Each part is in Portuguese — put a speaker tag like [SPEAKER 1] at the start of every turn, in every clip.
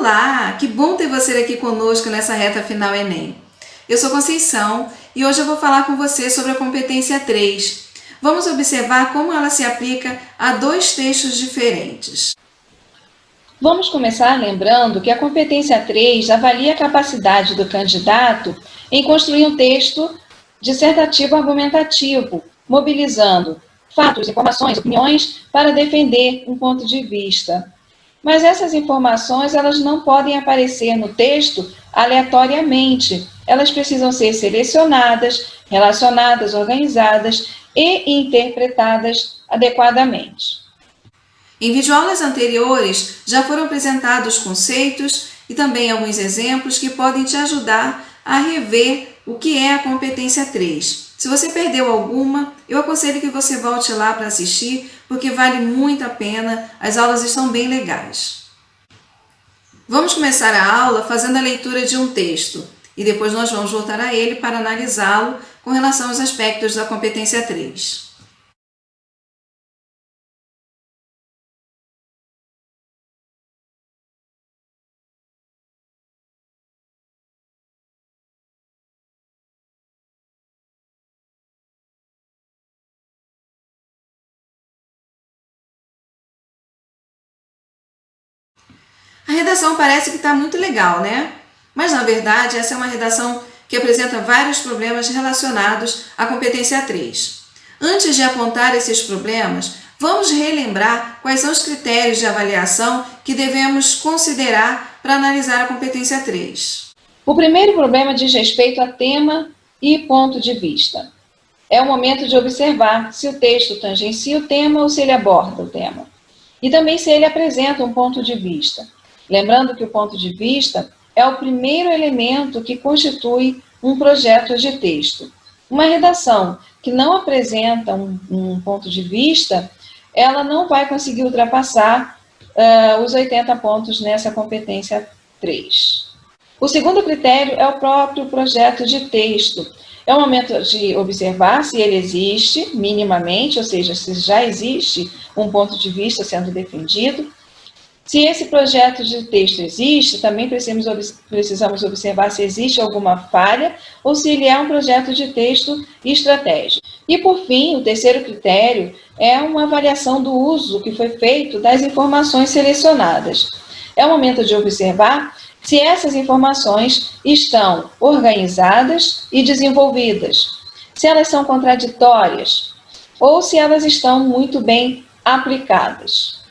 [SPEAKER 1] Olá, que bom ter você aqui conosco nessa reta final Enem. Eu sou Conceição e hoje eu vou falar com você sobre a competência 3. Vamos observar como ela se aplica a dois textos diferentes.
[SPEAKER 2] Vamos começar lembrando que a competência 3 avalia a capacidade do candidato em construir um texto dissertativo argumentativo, mobilizando fatos, informações, opiniões para defender um ponto de vista. Mas essas informações elas não podem aparecer no texto aleatoriamente. Elas precisam ser selecionadas, relacionadas, organizadas e interpretadas adequadamente.
[SPEAKER 1] Em videoaulas anteriores, já foram apresentados conceitos e também alguns exemplos que podem te ajudar a rever o que é a competência 3. Se você perdeu alguma, eu aconselho que você volte lá para assistir, porque vale muito a pena, as aulas estão bem legais. Vamos começar a aula fazendo a leitura de um texto e depois nós vamos voltar a ele para analisá-lo com relação aos aspectos da competência 3. A redação parece que está muito legal, né? Mas, na verdade, essa é uma redação que apresenta vários problemas relacionados à competência 3. Antes de apontar esses problemas, vamos relembrar quais são os critérios de avaliação que devemos considerar para analisar a competência 3.
[SPEAKER 2] O primeiro problema diz respeito a tema e ponto de vista. É o momento de observar se o texto tangencia o tema ou se ele aborda o tema. E também se ele apresenta um ponto de vista. Lembrando que o ponto de vista é o primeiro elemento que constitui um projeto de texto. Uma redação que não apresenta um ponto de vista, ela não vai conseguir ultrapassar os 80 pontos nessa competência 3. O segundo critério é o próprio projeto de texto. É o momento de observar se ele existe minimamente, ou seja, se já existe um ponto de vista sendo defendido. Se esse projeto de texto existe, também precisamos observar se existe alguma falha ou se ele é um projeto de texto estratégico. E, por fim, o terceiro critério é uma avaliação do uso que foi feito das informações selecionadas. É o momento de observar se essas informações estão organizadas e desenvolvidas, se elas são contraditórias ou se elas estão muito bem aplicadas.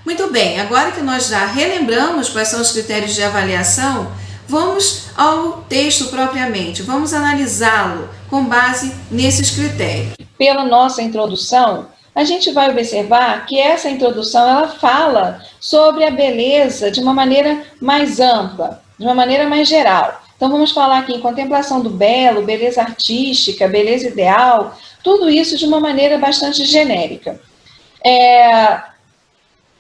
[SPEAKER 1] Muito bem, agora que nós já relembramos quais são os critérios de avaliação, vamos ao texto propriamente, vamos analisá-lo com base nesses critérios.
[SPEAKER 2] Pela nossa introdução, a gente vai observar que essa introdução ela fala sobre a beleza de uma maneira mais ampla, de uma maneira mais geral. Então vamos falar aqui em contemplação do belo, beleza artística, beleza ideal, tudo isso de uma maneira bastante genérica.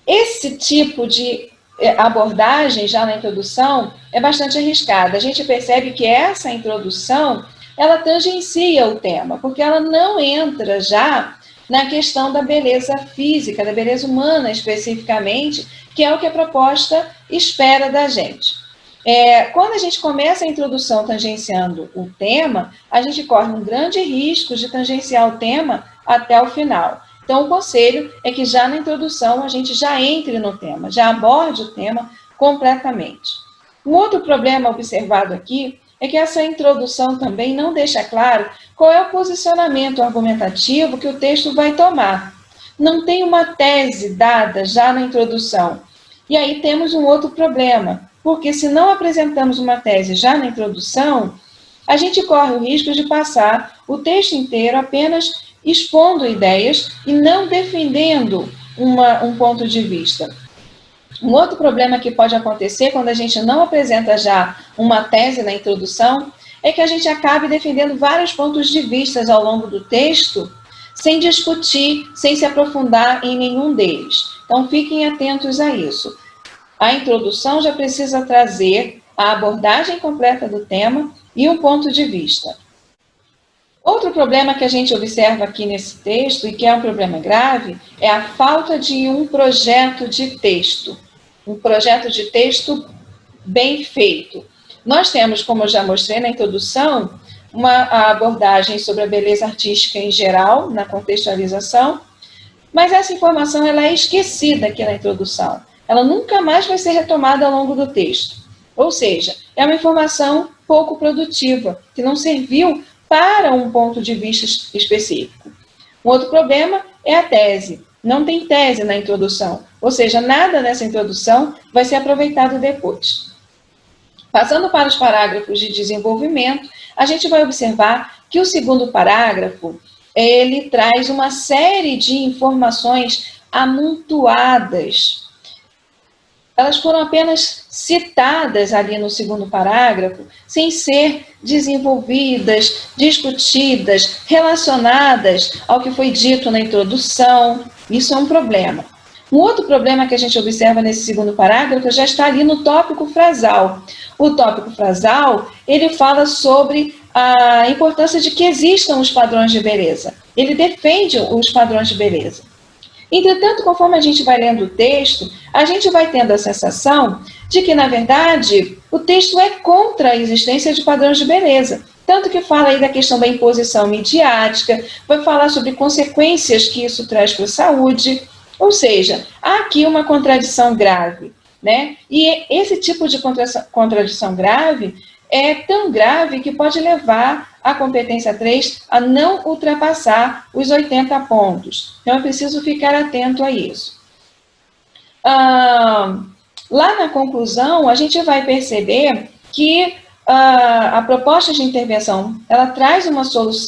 [SPEAKER 2] Esse tipo de abordagem, já na introdução, é bastante arriscada. A gente percebe que essa introdução, ela tangencia o tema, porque ela não entra já na questão da beleza física, da beleza humana especificamente, que é o que a proposta espera da gente. Quando a gente começa a introdução tangenciando o tema, a gente corre um grande risco de tangenciar o tema até o final. Então, o conselho é que já na introdução a gente já entre no tema, já aborde o tema completamente. Um outro problema observado aqui é que essa introdução também não deixa claro qual é o posicionamento argumentativo que o texto vai tomar. Não tem uma tese dada já na introdução. E aí temos um outro problema, porque se não apresentamos uma tese já na introdução, a gente corre o risco de passar o texto inteiro apenas expondo ideias e não defendendo um ponto de vista. Um outro problema que pode acontecer quando a gente não apresenta já uma tese na introdução é que a gente acabe defendendo vários pontos de vista ao longo do texto sem discutir, sem se aprofundar em nenhum deles. Então, fiquem atentos a isso. A introdução já precisa trazer a abordagem completa do tema e um ponto de vista. Outro problema que a gente observa aqui nesse texto, e que é um problema grave, é a falta de um projeto de texto. um projeto de texto bem feito? Nós temos, como eu já mostrei na introdução, uma abordagem sobre a beleza artística em geral, na contextualização, mas essa informação ela é esquecida aqui na introdução. Ela nunca mais vai ser retomada ao longo do texto. Ou seja, é uma informação pouco produtiva, que não serviu para um ponto de vista específico. Um outro problema é a tese. Não tem tese na introdução, ou seja, nada nessa introdução vai ser aproveitado depois. Passando para os parágrafos de desenvolvimento, a gente vai observar que o segundo parágrafo, ele traz uma série de informações amontoadas. Elas foram apenas citadas ali no segundo parágrafo, sem ser desenvolvidas, discutidas, relacionadas ao que foi dito na introdução. Isso é um problema. Um outro problema que a gente observa nesse segundo parágrafo já está ali no tópico frasal. O tópico frasal, ele fala sobre a importância de que existam os padrões de beleza. Ele defende os padrões de beleza. Entretanto, conforme a gente vai lendo o texto, a gente vai tendo a sensação de que, na verdade, o texto é contra a existência de padrões de beleza. Tanto que fala aí da questão da imposição midiática, vai falar sobre consequências que isso traz para a saúde. Ou seja, há aqui uma contradição grave, né? E esse tipo de contradição grave é tão grave que pode levar a competência 3 a não ultrapassar os 80 pontos. Então, é preciso ficar atento a isso. Lá na conclusão, a gente vai perceber que a proposta de intervenção, ela traz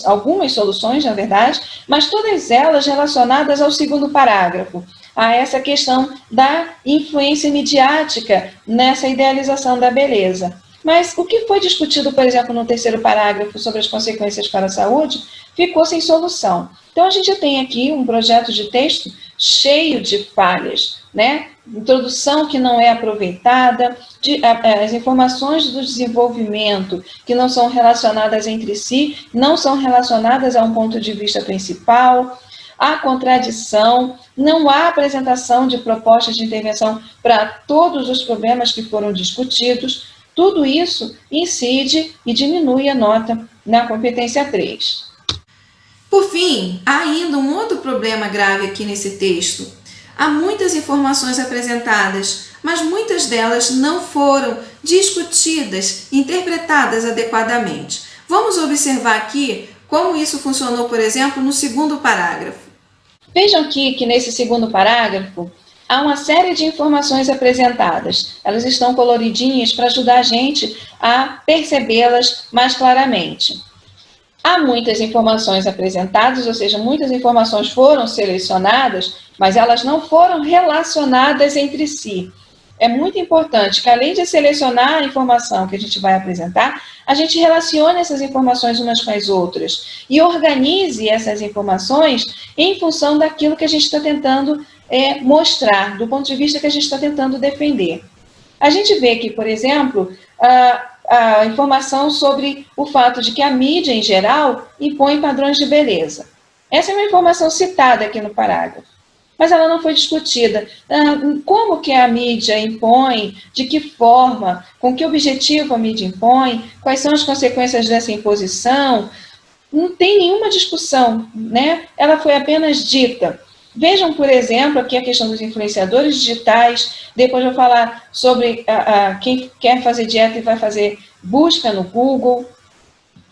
[SPEAKER 2] algumas soluções, na verdade, mas todas elas relacionadas ao segundo parágrafo, a essa questão da influência midiática nessa idealização da beleza. Mas o que foi discutido, por exemplo, no terceiro parágrafo sobre as consequências para a saúde, ficou sem solução. Então, a gente tem aqui um projeto de texto cheio de falhas, né? Introdução que não é aproveitada, as informações do desenvolvimento que não são relacionadas entre si, não são relacionadas a um ponto de vista principal, há contradição, não há apresentação de propostas de intervenção para todos os problemas que foram discutidos. Tudo isso incide e diminui a nota na competência 3.
[SPEAKER 1] Por fim, há ainda um outro problema grave aqui nesse texto. Há muitas informações apresentadas, mas muitas delas não foram discutidas, interpretadas adequadamente. Vamos observar aqui como isso funcionou, por exemplo, no segundo parágrafo.
[SPEAKER 2] Vejam aqui que nesse segundo parágrafo, há uma série de informações apresentadas. Elas estão coloridinhas para ajudar a gente a percebê-las mais claramente. Há muitas informações apresentadas, ou seja, muitas informações foram selecionadas, mas elas não foram relacionadas entre si. É muito importante que, além de selecionar a informação que a gente vai apresentar, a gente relacione essas informações umas com as outras e organize essas informações em função daquilo que a gente está tentando mostrar, do ponto de vista que a gente está tentando defender. A gente vê aqui, por exemplo, a informação sobre o fato de que a mídia, em geral, impõe padrões de beleza. Essa é uma informação citada aqui no parágrafo, mas ela não foi discutida. Como que a mídia impõe, de que forma, com que objetivo a mídia impõe, quais são as consequências dessa imposição? Não tem nenhuma discussão, né? Ela foi apenas dita. Vejam, por exemplo, aqui a questão dos influenciadores digitais. Depois eu vou falar sobre quem quer fazer dieta e vai fazer busca no Google.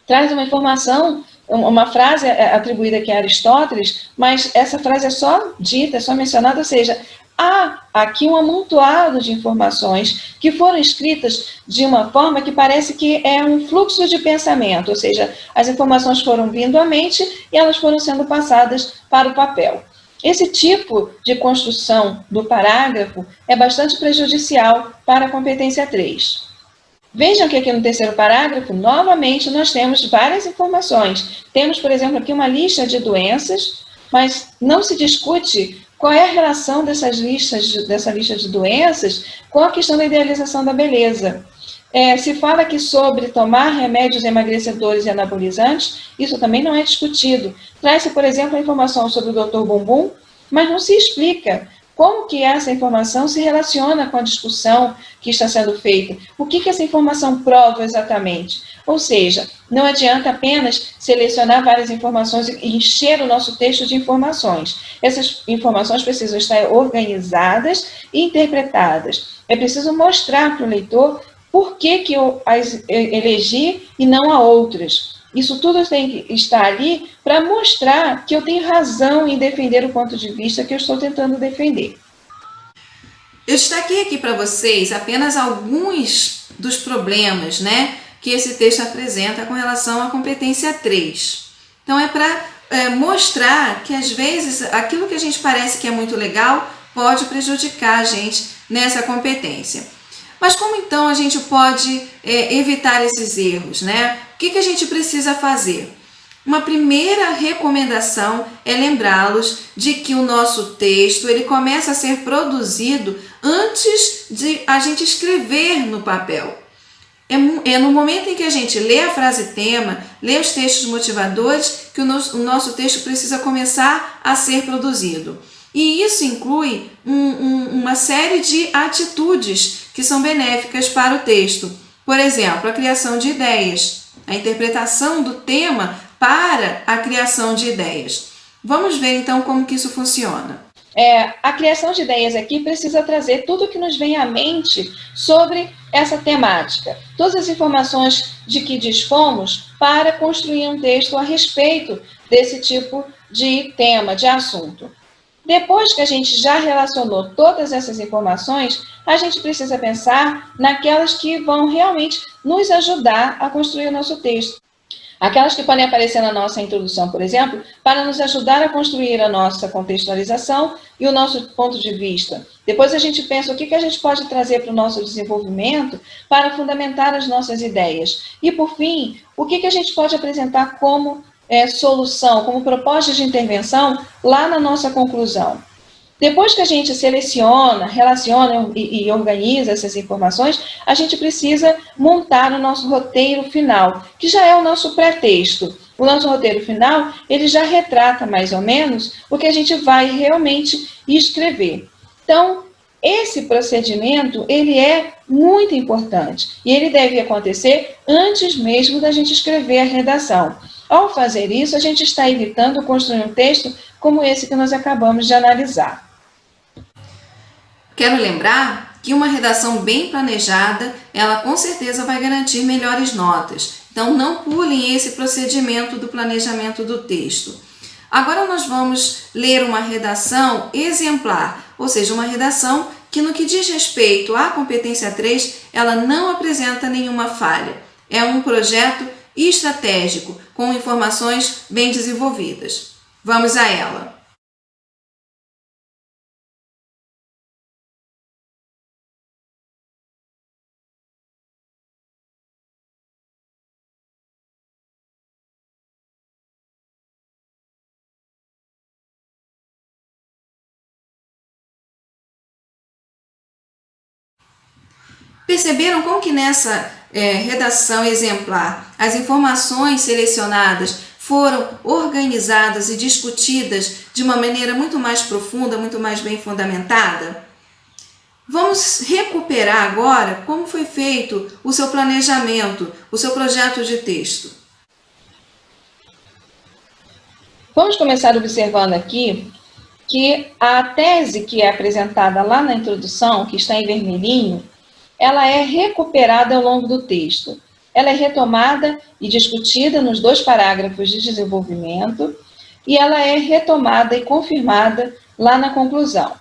[SPEAKER 2] Traz uma informação, uma frase atribuída aqui a Aristóteles, mas essa frase é só dita, é só mencionada, ou seja, há aqui um amontoado de informações que foram escritas de uma forma que parece que é um fluxo de pensamento, ou seja, as informações foram vindo à mente e elas foram sendo passadas para o papel. Esse tipo de construção do parágrafo é bastante prejudicial para a competência 3. Vejam que aqui no terceiro parágrafo, novamente, nós temos várias informações. Temos, por exemplo, aqui uma lista de doenças, mas não se discute qual é a relação dessa lista de doenças com a questão da idealização da beleza. Se fala aqui sobre tomar remédios emagrecedores e anabolizantes, isso também não é discutido. Traz-se, por exemplo, a informação sobre o Dr. Bumbum, mas não se explica como que essa informação se relaciona com a discussão que está sendo feita, o que essa informação prova exatamente. Ou seja, não adianta apenas selecionar várias informações e encher o nosso texto de informações. Essas informações precisam estar organizadas e interpretadas. É preciso mostrar para o leitor por que eu as elegi e não a outras. Isso tudo tem que estar ali para mostrar que eu tenho razão em defender o ponto de vista que eu estou tentando defender.
[SPEAKER 1] Eu destaquei aqui para vocês apenas alguns dos problemas, né, que esse texto apresenta com relação à competência 3. Então é para mostrar que às vezes aquilo que a gente parece que é muito legal pode prejudicar a gente nessa competência. Mas como então a gente pode evitar esses erros, né? O que a gente precisa fazer? Uma primeira recomendação é lembrá-los de que o nosso texto ele começa a ser produzido antes de a gente escrever no papel. É no momento em que a gente lê a frase tema, lê os textos motivadores, que o nosso texto precisa começar a ser produzido. E isso inclui uma série de atitudes que são benéficas para o texto. Por exemplo, a criação de ideias, a interpretação do tema para a criação de ideias. Vamos ver então como que isso funciona.
[SPEAKER 2] A criação de ideias aqui precisa trazer tudo que nos vem à mente sobre essa temática. Todas as informações de que dispomos para construir um texto a respeito desse tipo de tema, de assunto. Depois que a gente já relacionou todas essas informações, a gente precisa pensar naquelas que vão realmente nos ajudar a construir o nosso texto. Aquelas que podem aparecer na nossa introdução, por exemplo, para nos ajudar a construir a nossa contextualização e o nosso ponto de vista. Depois a gente pensa o que a gente pode trazer para o nosso desenvolvimento para fundamentar as nossas ideias. E, por fim, o que a gente pode apresentar como solução, como proposta de intervenção lá na nossa conclusão. Depois que a gente seleciona, relaciona e organiza essas informações, a gente precisa montar o nosso roteiro final, que já é o nosso pré-texto. O nosso roteiro final, ele já retrata mais ou menos o que a gente vai realmente escrever. Então, esse procedimento, ele é muito importante e ele deve acontecer antes mesmo da gente escrever a redação. Ao fazer isso, a gente está evitando construir um texto como esse que nós acabamos de analisar.
[SPEAKER 1] Quero lembrar que uma redação bem planejada, ela com certeza vai garantir melhores notas. Então, não pulem esse procedimento do planejamento do texto. Agora nós vamos ler uma redação exemplar, ou seja, uma redação que no que diz respeito à competência 3, ela não apresenta nenhuma falha. É um projeto estratégico, com informações bem desenvolvidas. Vamos a ela. Perceberam como que nessa redação exemplar as informações selecionadas foram organizadas e discutidas de uma maneira muito mais profunda, muito mais bem fundamentada? Vamos recuperar agora como foi feito o seu planejamento, o seu projeto de texto.
[SPEAKER 2] Vamos começar observando aqui que a tese que é apresentada lá na introdução, que está em vermelhinho, ela é recuperada ao longo do texto. Ela é retomada e discutida nos 2 parágrafos de desenvolvimento e ela é retomada e confirmada lá na conclusão.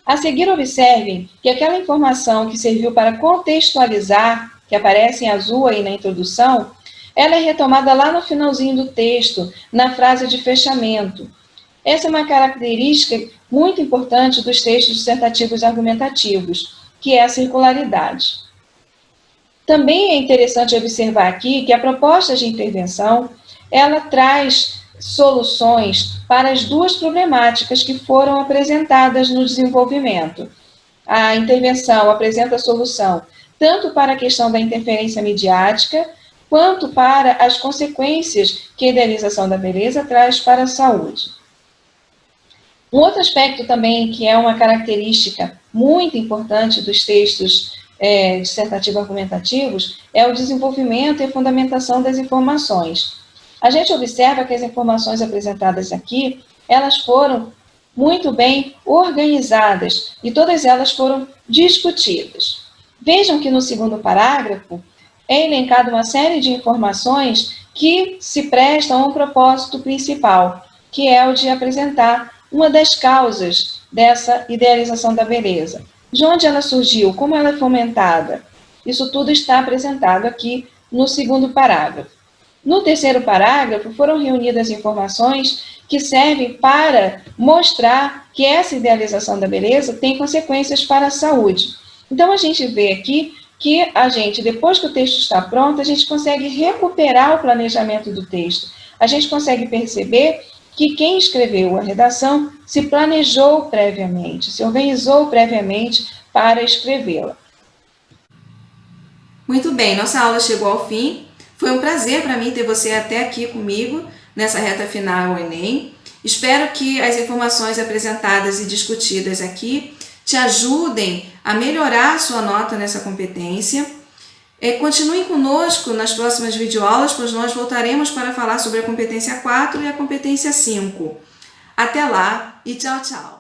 [SPEAKER 2] A seguir, observem que aquela informação que serviu para contextualizar, que aparece em azul aí na introdução, ela é retomada lá no finalzinho do texto, na frase de fechamento. Essa é uma característica muito importante dos textos dissertativos argumentativos, que é a circularidade. Também é interessante observar aqui que a proposta de intervenção, ela traz soluções para as 2 problemáticas que foram apresentadas no desenvolvimento. A intervenção apresenta a solução tanto para a questão da interferência midiática, quanto para as consequências que a idealização da beleza traz para a saúde. Um outro aspecto também que é uma característica muito importante dos textos dissertativo-argumentativos é o desenvolvimento e a fundamentação das informações. A gente observa que as informações apresentadas aqui, elas foram muito bem organizadas e todas elas foram discutidas. Vejam que no segundo parágrafo é elencada uma série de informações que se prestam a um propósito principal, que é o de apresentar uma das causas dessa idealização da beleza. De onde ela surgiu, como ela é fomentada. Isso tudo está apresentado aqui no segundo parágrafo. No terceiro parágrafo, foram reunidas informações que servem para mostrar que essa idealização da beleza tem consequências para a saúde. Então, a gente vê aqui que a gente, depois que o texto está pronto, a gente consegue recuperar o planejamento do texto. A gente consegue perceber que quem escreveu a redação se planejou previamente, se organizou previamente para escrevê-la.
[SPEAKER 1] Muito bem, nossa aula chegou ao fim. Foi um prazer para mim ter você até aqui comigo, nessa reta final ao Enem. Espero que as informações apresentadas e discutidas aqui te ajudem a melhorar a sua nota nessa competência. Continuem conosco nas próximas videoaulas, pois nós voltaremos para falar sobre a competência 4 e a competência 5. Até lá e tchau, tchau!